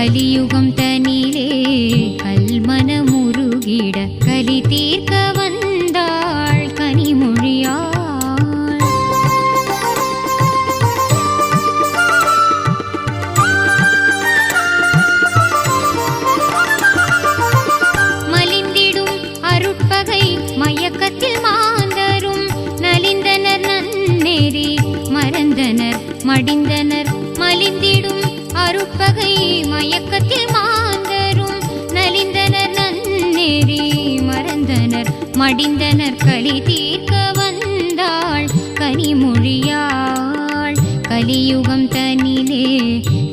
கலியுகம் தனிலே கல்மனமுருகிட கலி தீர்க்க வந்தாள் கனிமொழியாள். மலிந்திடும் அருட்பகை மயக்கத்தில் மாந்தரும் நலிந்தனர் நன்னெறி மறந்தனர் மடிந்தனர். மலிந்திடும் அருட்பகை மயக்கத்தில் மாந்தரும் நலிந்தனர் நன்னெறி மறந்தனர் மடிந்தனர். கலி தீர்க்க வந்தாள் கனிமொழியாள். கலியுகம் தனிலே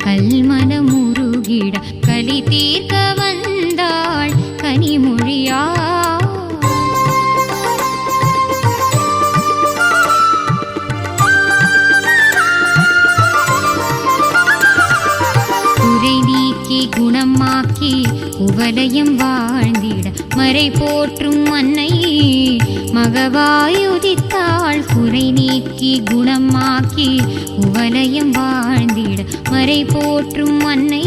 கல்மனமுருகிட கலி தீர்க்க வந்தாள் கனிமொழியாள். குறை நீக்கி குணமாக்கி குவலயம் வாழ்ந்திட மறை போற்றும் அன்னை மகவாயுதித்தாள். குறை நீக்கி குணமாக்கி குவலயம் வாழ்ந்திட மறை போற்றும் அன்னை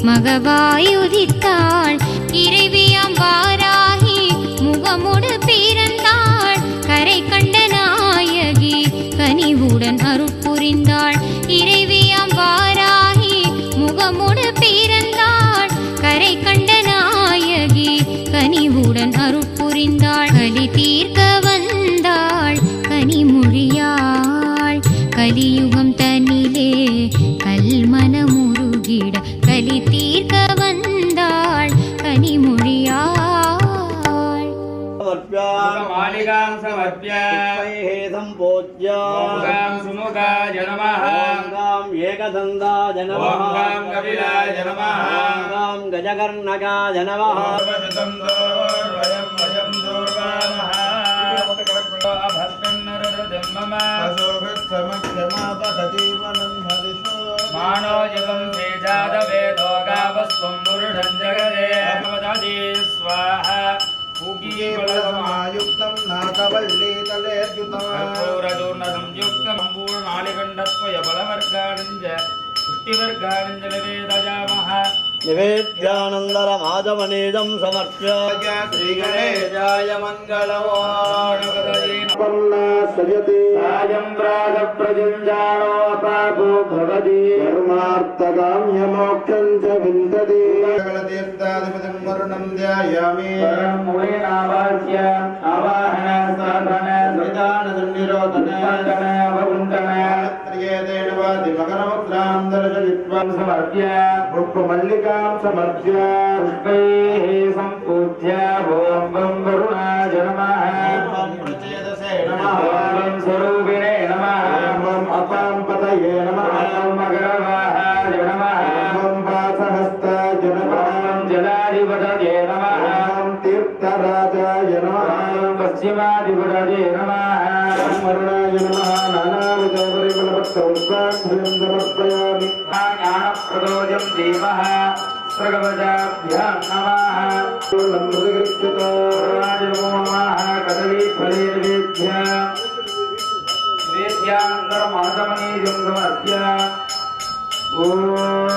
மகவாயுதித்தாள். இறைவியாம் வாராகி முகமுடு பிறந்தாள். கரை கண்ட நாயகி கனிவுடன் அருட்புரிந்தாள். இறைவியாம் வாராகி முகமுடு பிறந்தாள். கரை கண்ட நாயகி கனிவுடன் அருட்புரிந்தாள். கலி தீர்க்க வந்தாள் கனிமொழியாள். கலியுகம் தனிலே கல்மனமுருகிட கலி தீர்க்க வந்தாள் கனிமொழியாள். मालिकां समर्प्य संपूज्य ओंगां सुमुखाय नमः ओंगां एकदन्ताय नमः ओंगां कपिलाय नमः ओंगां गजकर्णकाय नमः वयं वयं दुर्वामः मानोजगं तेजादवेदो गावस्त्वं पुरुषं जगदे भवदि स्वाहा युक्तं नाकवल्लीतलेर्युतं कर्पूरचूर्णसंयुक्तं पूर्णालिकण्डत्वय बलवर्गाणञ्च पुष्टिवर्गाणञ्च निवेदयामः निवेद्यानन्दरमाधवनीदं समर्प्य श्रीगणेशाय मङ्गलमो सजति सायं प्रातःप्रयुञ्जानोऽपापो भवति धर्मार्थकाम्यमोक्षं च विन्दति तीर्थाधिपतिं वरुणं ध्यायामि परं मुनेनावास्य आवाहन साधन निदानसन्निरोधन वन्दन त्रियेतेन वाति मकरमुद्रां दर्शयित्वा समर्प्य पुष्पमल्लिकां समर्प्य पुष्पैः सम्पूज्य ॐ वं वरुणाय नमः ॐ प्रचेतसे नमः ॐ स्वरूपिणे नमः ॐ अपां पतये नमः ॐ मकरवाहाय नमः ॐ वासहस्ताय नमः ॐ जलाधिपतये नमः ॐ तीर्थराजाय नमः ॐ पश्चिमाधिपतये नमः ॐ वरुणाय नमः नानाविधपरिमलपत्रपुष्पाञ्जलिं समर्पयामि ज्ञानप्रदोयं देवः सर्वजाभ्यां नमः नमो नमः कदलीफलेर्वेभ्यः वेद्यान्तरमाधवनीयं समर्प्य ॐ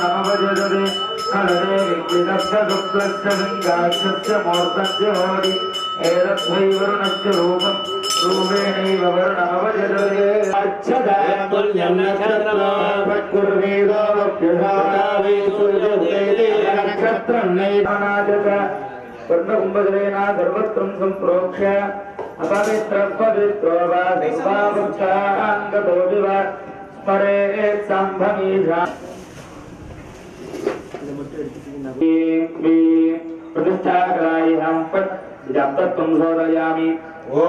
नमः कलदे विद्युतस्य शुक्लस्य लिङ्गाक्षस्य मूर्तस्य होरि एतद्वै वरुणस्य रूपं रूपेणैव वर्णमवजते अच्छदातुल्यं नक्षत्रमपत्कुर्वेदो वक्षसावे सूर्योदये नक्षत्रं नैधनाजत वर्णकुम्भजलेना सर्वत्रं सम्प्रोक्ष्य अपवित्रपवित्रो वा देवावक्षाङ्गतो विव स्मरेत् साम्भमीषा प्रतिष्ठाग्राह्यं पट् जपत्वं सोदयामि ॐ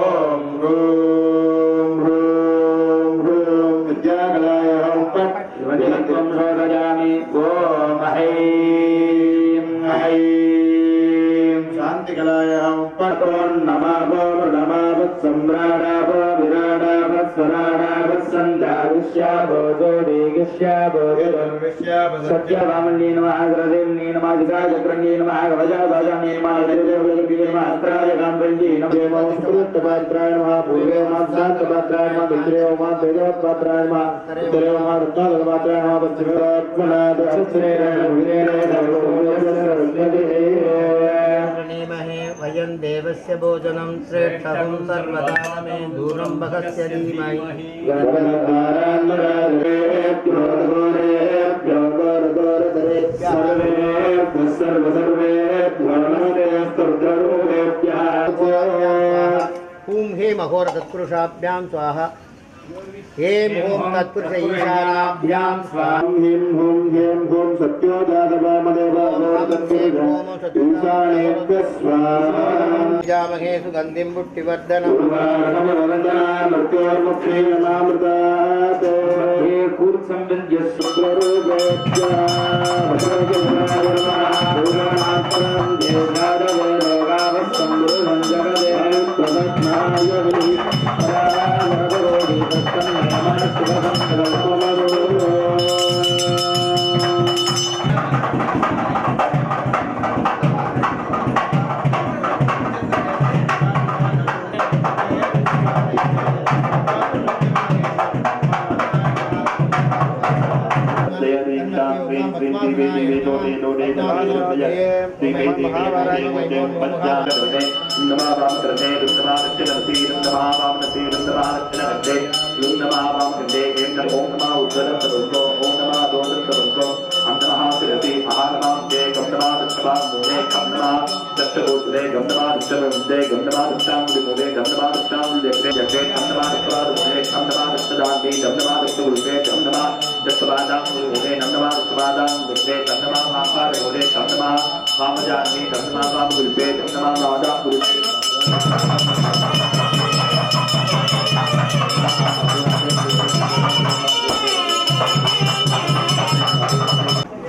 ह्रूं ह्रूं ह्रूं विद्याग्राह्यं पट् जपत्वं सोदयामि ॐ ऐं ऐं शान्तिकलायं पट् नमः नमः सम्राडाभ विराडाभ स्वराडाभ सन्दाभ सत्यवामन्ये नमः ग्रदेन्ये नमः जिगाचक्रण्ये नमः गवजादाजान्ये नमः देवदेवदेव्ये नमः अस्त्राय गाम्भीर्ये नमः संस्कृतपात्राय नमः पूर्वे नमः शान्तपात्राय नमः दक्षिणे नमः वेदपात्राय नमः उत्तरे नमः रत्नाकरपात्राय नमः पश्चिमे नमः प्रणीमहे वयं देवस्य भोजनं श्रेष्ठं सर्वदा मे दूरं भगस्य धीमहि ॐ हे महोर तत्पुरुषाभ्यां स्वाहा हेम ॐ तत्पुरुष ईशानाभ्यां स्वाहा ह्रीं हुं ह्रीं हुं सत्योजातवामदेवानेभ्यः स्वाहा जामहे सुगन्धिं पुष्टिवर्धनं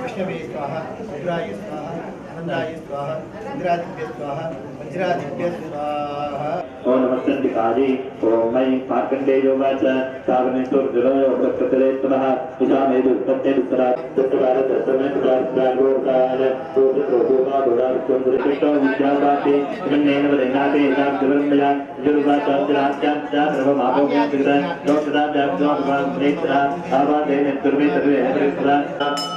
विष्णवे स्वाहा रुद्राय स्वाहा आनंदाय स्वाहा इंद्रादित्य स्वाहा वज्रादित्य स्वाहा ओम नमस्ते दिखाजी ओम मई मार्कंडेयोवाच सावनेश्वर जलयो प्रकटले तमः उषामे दुत्पत्ते दुत्तरा तत्काल तत्समय प्रागोकाल तोषोमा दोडार चंद्रकृष्ण विद्यावाति मन्नेन वदनाते तां जलमया जलवाचा जलाच्चा सर्व माभोम्या विग्रह दोषदा व्याप्तवान् नेत्रा आवादे नेत्रमे सर्वे हरित्रा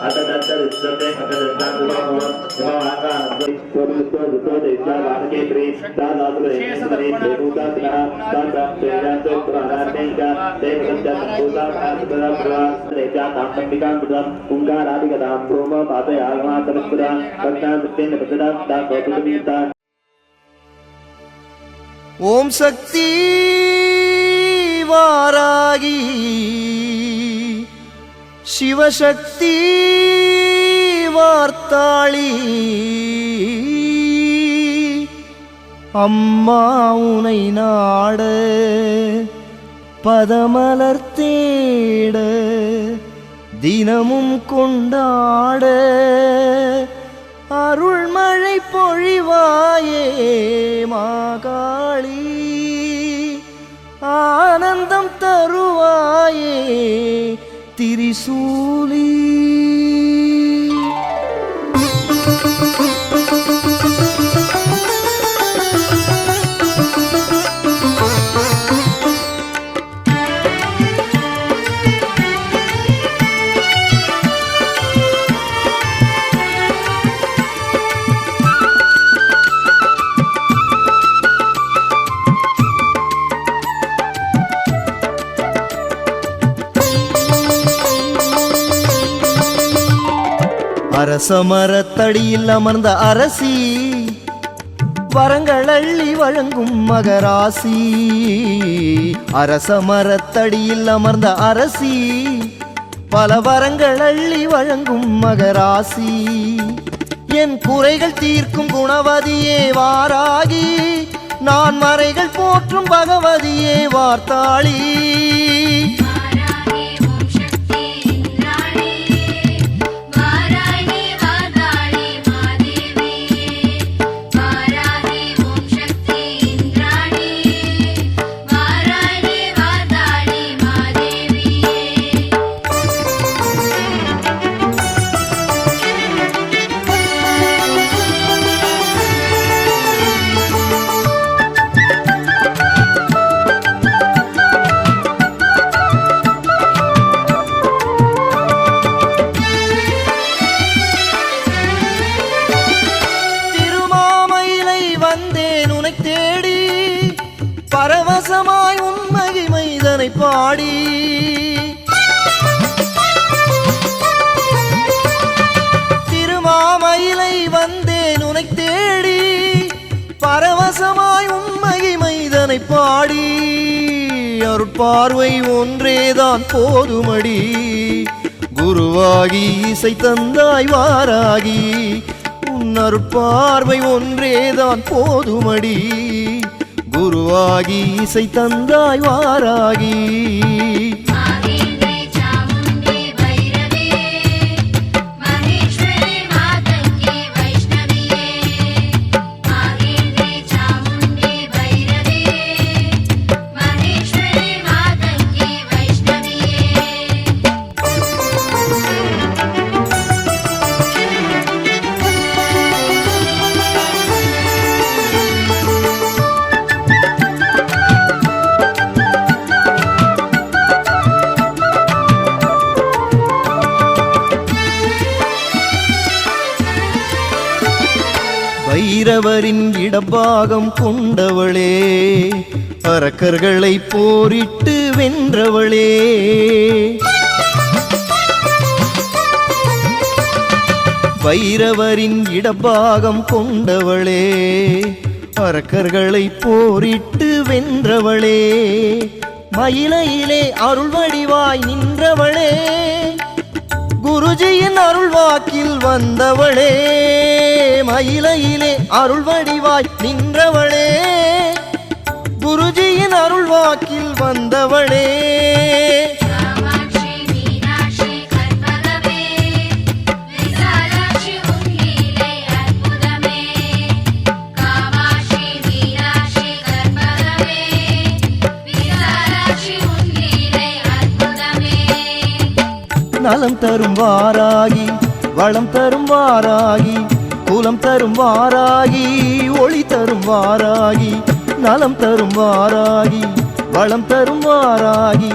अतदत्तरित्ते अतदत्तानुभवो नमः तोरुतो दुतो देवता वाके प्री दादातुरे स्मरे देवतात्मः तात्राप्तेयाते पुराणानेका देवदत्तपूजा आत्मना देवता ताम्बिकां पुरं कुंगारादिगतां भूम पातयागमातरपुरा कन्नादत्तेन पददा तापतुमीता ओम शक्ति वारागी शिवशक्ति वार्ताली अम्मा उनै नाड पदमलर தேட தினமும் கொண்டாட அருள்மழை பொழிவாயே மாகாளி ஆனந்தம் தருவாயே திரிசூலி அரசமரத்தடியில் அமர்ந்த அரசி வரங்கள் அள்ளி வழங்கும் மகராசி அரசமரத்தடியில் அமர்ந்த அரசி பல வரங்கள் அள்ளி வழங்கும் மகராசி என் குறைகள் தீர்க்கும் குணவதியே வாராகி நான் மறைகள் போற்றும் பகவதியே வார்த்தாளி அருட்பார்வை ஒன்றேதான் போதுமடி குருவாகி இசை தந்தாய் வாராகி உன் அருட்பார்வை ஒன்றேதான் போதுமடி குருவாகி இசை தந்தாய் வாராகி பைரவரின் இடபாகம் கொண்டவளே அரக்கர்களை போரிட்டு வென்றவளே பைரவரின் இடபாகம் கொண்டவளே அரக்கர்களை போரிட்டு வென்றவளே மயிலையிலே அருள் வடிவாய் நின்றவளே குருஜியின் அருள் வாக்கில் வந்தவளே மயிலையிலே அருள் வடிவாய் நின்றவளே குருஜியின் அருள் வாக்கில் வந்தவளே நலம் தரும் வாராகி வளம் தரும் வாராகி குலம் தரும் வாராகி ஒளி தரும் வாராகி நலம் தரும் வாராகி வளம் தரும் வாராகி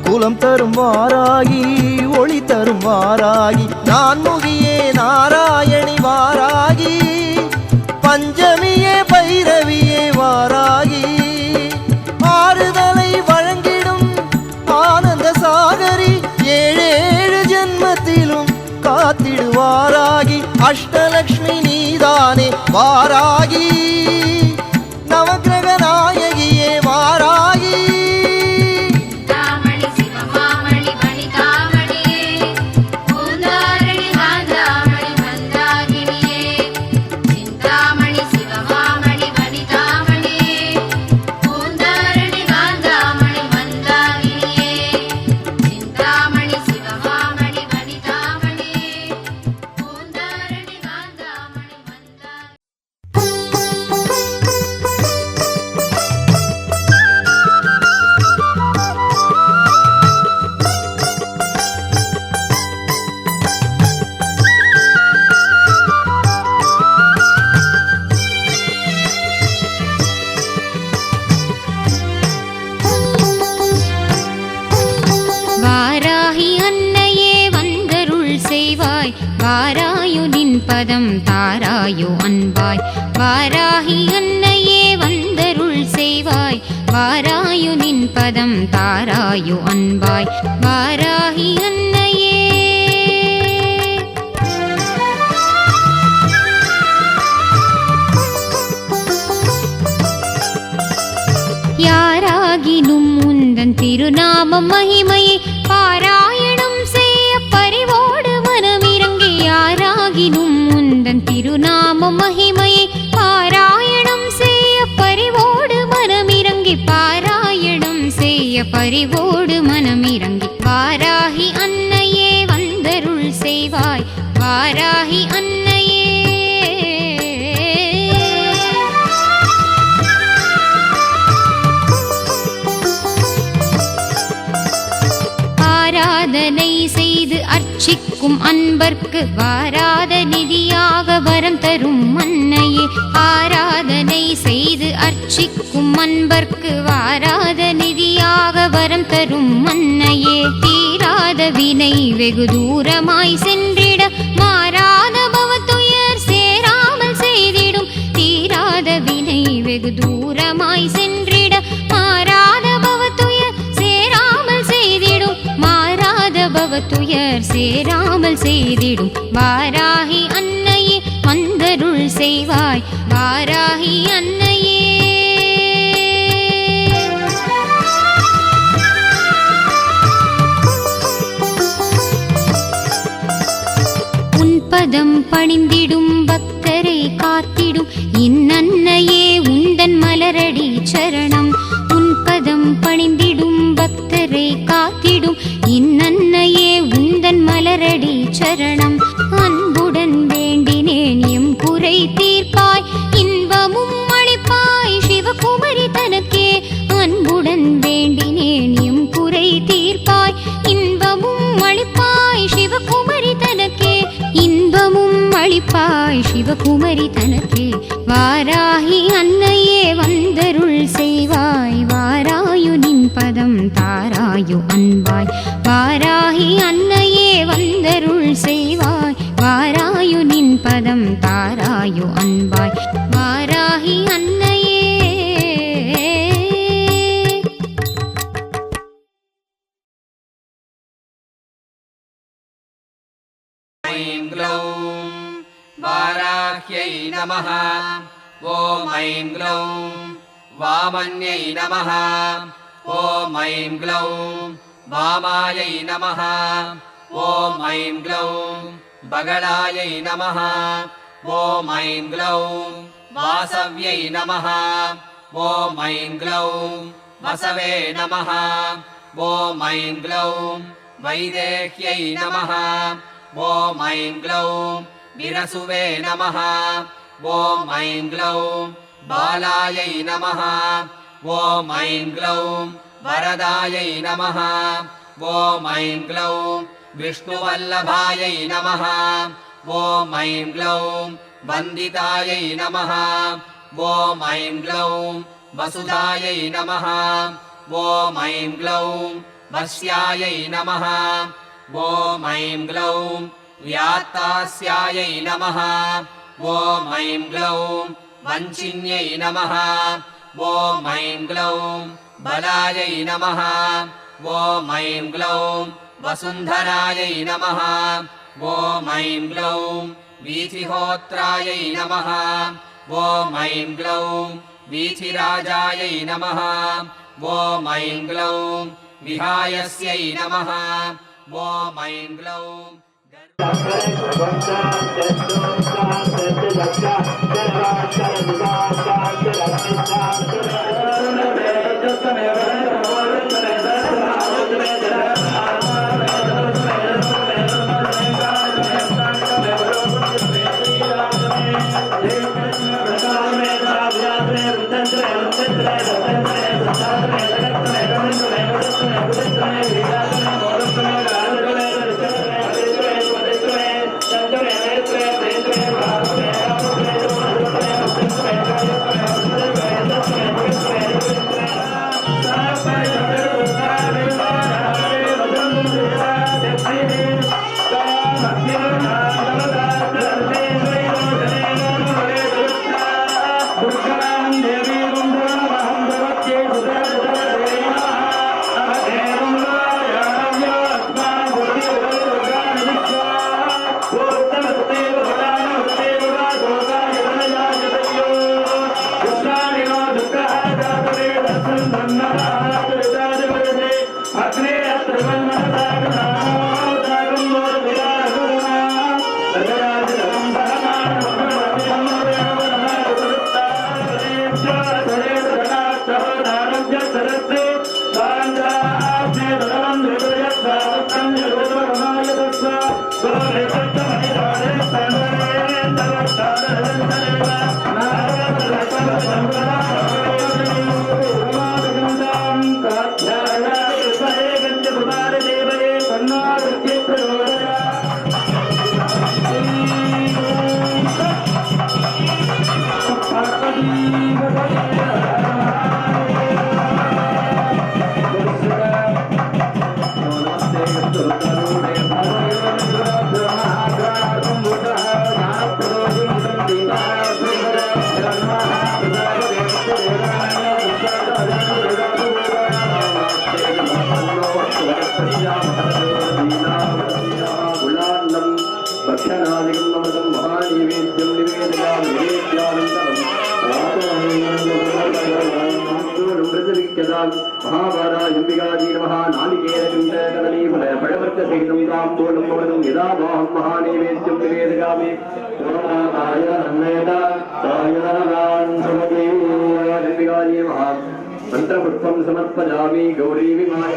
குலம் தரும் வாராகி ஒளி தரும் வாராகி நான்முகியே நாராயணி வாராகி பஞ்சமியே பைரவியே வாராகி ஆறுதலை வழங்கிடும் ஆனந்த சாகரி ஏழேழு ஜென்மத்திலும் காத்திடுவாராகி அஷ்டலக்ஷ்மி நீதானே வாராகி நவக்கிரக நாயகியே வாராகி வாராயுனின் பதம் தாராயோ அன்பாய் வாராகி அன்னையே வந்தருள் செய்வாய் வாராயுனின் பதம் தாராயோ அன்பாய் வாராகி அன்னையே யாராகினும் உந்தன் திருநாமம் மகிமையை பாராயணம் செய்ய பரிவோடு மனமிறங்கி யாராகினும் உந்தன் திருநாமம் மகிமையை பாராயணம் செய்ய பரிவோடு மனமிறங்கி பாராயணம் செய்ய பரிவோடு மனமிறங்கி வாராகி அன்னையே வந்தருள் செய்வாய் வாராகி அன்னையே ஆராதனை செய்து அர்ச்சிக்கும் அன்பர்க்கு வாராத நிதியாக வரம் தரும் அன்னையே ஆராதனை செய்து அர்ச்சிக்கும் அன்பர்க்கு வாராத நிதியாக வரம் தரும் அன்னையே தீராத வினை வெகு தூரமாய் சென்றிட மாறாத பவத்துயர் சேராமல் செய்திடும் தீராத வினை வெகு தூரமாய் சென்றிட மாறாத பவத்துயர் சேராமல் செய்திடும் மாறாத பவத்துயர் சேராமல் செய்திடும் வாராகி அன்னையே வந்தருள் செய்வாய் வாராகி அன்னையே பதம் பணிந்திடும் பக்தரை காத்திடும் இன்னன்னையே உந்தன் மலரடி சரணம். உன் பதம் பணிந்திடும் பக்தரை காத்திடும் இன்னன்னையே உந்தன் மலரடி சரணம். அன்புடன் வேண்டினேன் எம் குறை தீர்ப்பாய் இன்பமும் அளிப்பாய் சிவகுமரி தனக்கே. அன்புடன் வேண்டினேன் எம் குறை தீர்ப்பாய் இன்பமும் அளிப்பாய் சிவகுமரி தனக்கே. இன்பமும் அளிப்பாய் சிவகுமரி தனக்கே. வாராகி அன்னையே வந்தருள் செய்வாய் வாராயு நின் பதம் தாராயு அன்பாய். வாராகி அன்னையே வந்தருள் செய்வாய் வாராயு நின் பதம் தாராயு அன்பாய். வாராகி அன்னையே. ऐं ग्लौं वाराह्यै नमः। ॐ ऐं ग्लौं वामन्यै नमः। ॐ ऐं ग्लौं वामायै नमः। ॐ ऐं ग्लौं बगलायै नमः। ॐ ऐं ग्लौं वासव्यै नमः। ॐ ऐं ग्लौं वसवे नमः। ॐ ऐं ग्लौं वैदेह्यै नमः। ॐ ऐं ग्लौं विरसुवे नमः। ॐ ऐं ग्लौं बालायै नमः। ॐ ऐं ग्लौं वरदायै नमः। ॐ ऐं ग्लौं विष्णुवल्लभायै नमः। ॐ ऐं ग्लौं वन्दितायै नमः। ॐ ऐं ग्लौं वसुधायै नमः। ॐ ऐं ग्लौं वस्यायै नमः। ॐ ऐं ग्लौं व्यात्तास्यायै नमः। ॐ ऐं ग्लौं वञ्चिन्यै नमः। ॐ ऐं ग्लौं बलायै नमः। ॐ ऐं ग्लौं वसुन्धरायै नमः। ॐ ऐं ग्लौं वीथिहोत्रायै नमः। ॐ ऐं ग्लौं वीथिराजायै नमः। ॐ ऐं ग्लौं विहायस्यै नमः। ॐ ऐं ग्लौं तुलसीविख्यताम् महाभाराजम्बिकाजी नमः नालिकेरकुण्डकदलीफल फलवर्गसहितं ताम्बूलं भवनं यदा वाहं महानैवेद्यं निवेदयामि ओमाय नन्मेत सायनरान् सुमते जम्बिकाजी नमः मन्त्रपुष्पं समर्पयामि गौरी विमाय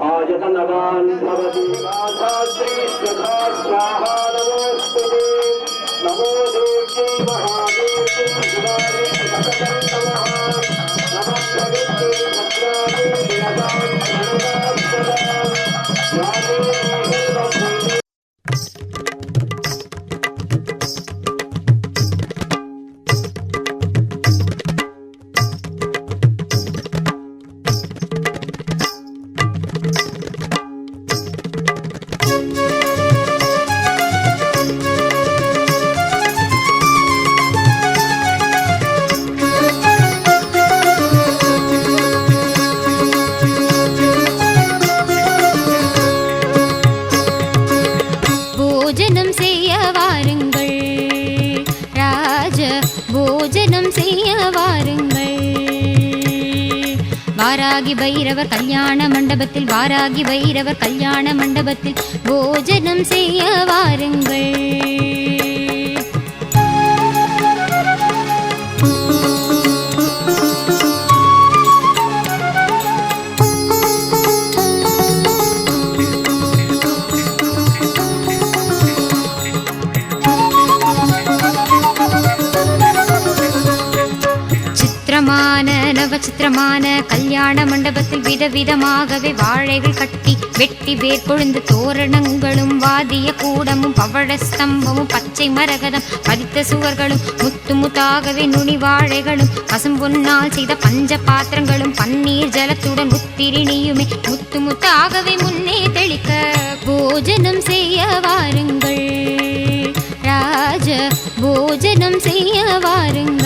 आयतनवान् भवति नमो देव्यै महादेव्यै शिवायै नमः भगवते भद्रायै வாராகி பைரவர் கல்யாண மண்டபத்தில் வாராகி பைரவர் கல்யாண மண்டபத்தில் போஜனம் செய்ய வாருங்கள். நவச்சித்திரமான கல்யாண மண்டபத்தில் விதவிதமாகவே வாழைகள் கட்டி வெட்டி வேர் கொழுந்து தோரணங்களும் வாதிய கூடமும் பவழ ஸ்தம்பமும் பச்சை மரகதம் பதித்த சுவர்களும் முத்து முத்தாகவே நுனி வாழைகளும் பசும்பொன்னால் செய்த பஞ்ச பாத்திரங்களும் பன்னீர் ஜலத்துடன் உத்திரிணியுமே முத்து முத்தாகவே முன்னே தெளிக்க போஜனம் செய்ய வாருங்கள். ராஜ போஜனம் செய்ய வாருங்கள்.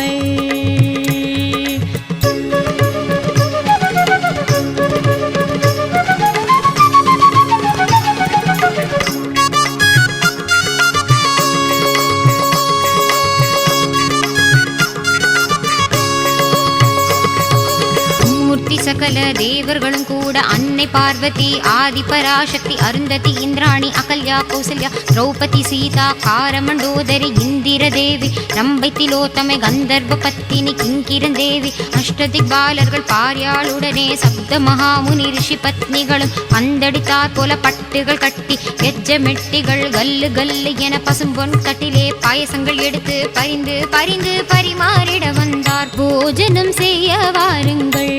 சகல தேவ முனிவர்களும் கூட அன்னை பார்வதி, ஆதி பராசக்தி, அருந்ததி, இந்திராணி, அகல்யா, கௌசல்யா, திரௌபதி, சீதா, காரமண்டோதரி, இந்திர தேவி, ரம்பை, திலோத்தமை, கந்தர்வ பத்தினி, கிங்கிரன் தேவி, அஷ்டதிக்பாலர்கள் பாரியாளுடனே சப்த மகாமுனி ரிஷி பத்னிகளும் பந்தடித்தாற் போல பட்டுகள் கட்டி கெஜ்ஜமெட்டிகள் கல்லு கல்லு என பசும்பொன் தட்டிலே பாயசங்கள் எடுத்து பரிந்து பரிந்து பரிமாறிட வந்தார். போஜனம் செய்ய வாருங்கள்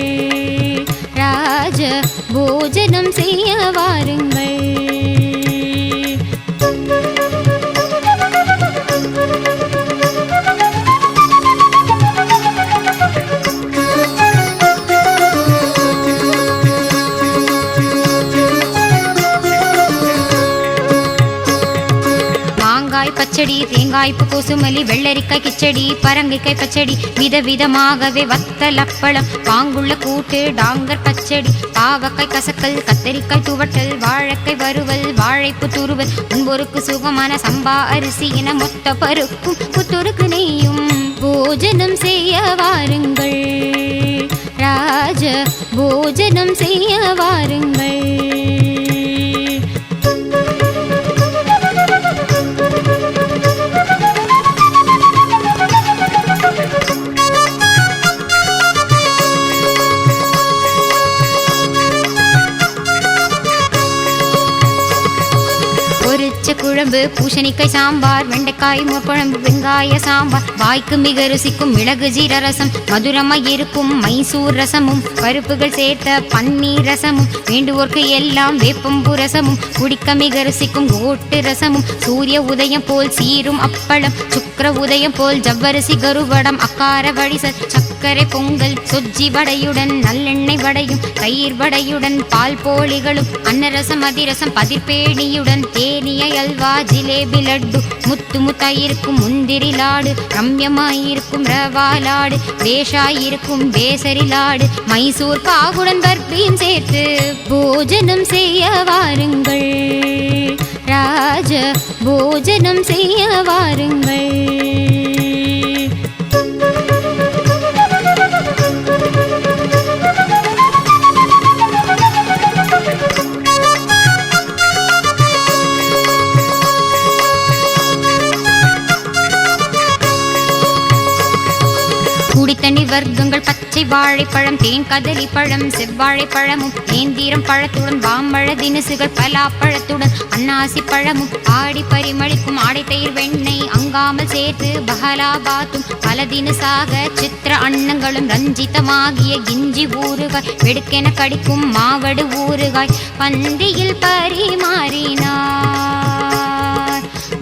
ராஜ, போஜனம் செய்ய வாருங்கள். பச்சடி, தேங்காய்ப்பு, கோசுமலி, வெள்ளரிக்காய் கிச்சடி, பரங்கிக்காய் பச்சடி, விதவிதமாகவே வத்தல், அப்பளம், பாங்குள்ள கூட்டு, டாங்கர் பச்சடி, பாவக்காய் கசக்கல், கத்தரிக்காய் துவட்டல், வாழைக்காய் வறுவல், வாழைப்பு துருவல், முன்பொருக்கு சுகமான சம்பா அரிசி என மொத்த பருப்பும் புத்தொருக்கு நெய்யும். போஜனம் செய்ய வாருங்கள் ராஜ, போஜனம் செய்ய வாருங்கள். குழம்பு, பூசணிக்காய் சாம்பார், வெண்டைக்காய் குழம்பு, வெங்காய சாம்பார், வாய்க்கு மிக ருசிக்கும் மிளகு ஜீர ரசம், மதுரமாய் இருக்கும் மைசூர் ரசமும், பருப்புகள் சேர்த்த பன்னீர் ரசமும், வேண்டுவோர்க்கு எல்லாம் வேப்பம்பூ ரசமும், குடிக்க மிக ருசிக்கும் கோட்டு ரசமும், சூரிய உதயம் போல் சீரும் அப்பளம், சுக்கர உதயம் போல் ஜவ்வரிசி கருவடம், அக்கார வடிசல், சர்க்கரை பொங்கல், சொஜ்ஜி வடையுடன் நல்லெண்ணெய் வடையும், தயிர் வடையுடன் பால் போலிகளும், அன்னரசம், அதிரசம், பதிர்பேணியுடன் தேனிய அல்வா, ஜிலேபி, லட்டு, முத்து முத்தாயிருக்கும் முந்திரி லாடு, ரம்யமாயிருக்கும் ரவா லாடு, பேஷாயிருக்கும் பேசரி லாடு, மைசூர் பாகுடன் பர்பியும் சேர்த்து போஜனம் செய்ய வாருங்கள் ராஜ, போஜனம் செய்ய வாருங்கள். குடித்தண்ணி வர்க்கங்கள், பச்சை வாழைப்பழம், தேன் கதலி பழம், செவ்வாழைப்பழமும், நேந்திரம் பழத்துடன் வாம்பழ தினுசுகள், பலாப்பழத்துடன் அன்னாசி பழமும், ஆடி பரிமளிக்கும் ஆடை தயிர் வெண்ணெய் அங்காமல் சேர்த்து பஹலாபாத்தும், பல தினுசாக சித்திர அன்னங்களும், ரஞ்சிதமாகிய கிஞ்சி ஊறுகாய், வெடுக்கென கடிக்கும் மாவடு ஊறுகாய் பந்தியில் பரிமாறினார்.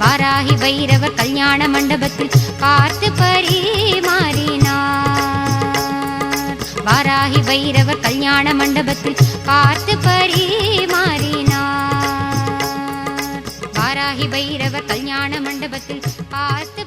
வாராகி வைரவர் கல்யாண மண்டபத்தில் பார்த்து பரிமாறினார். வாராகி வைரவர் கல்யாண மண்டபத்தில் பார்த்து பரிமாறினார். வாராகி வைரவர் கல்யாண மண்டபத்தில் பார்த்து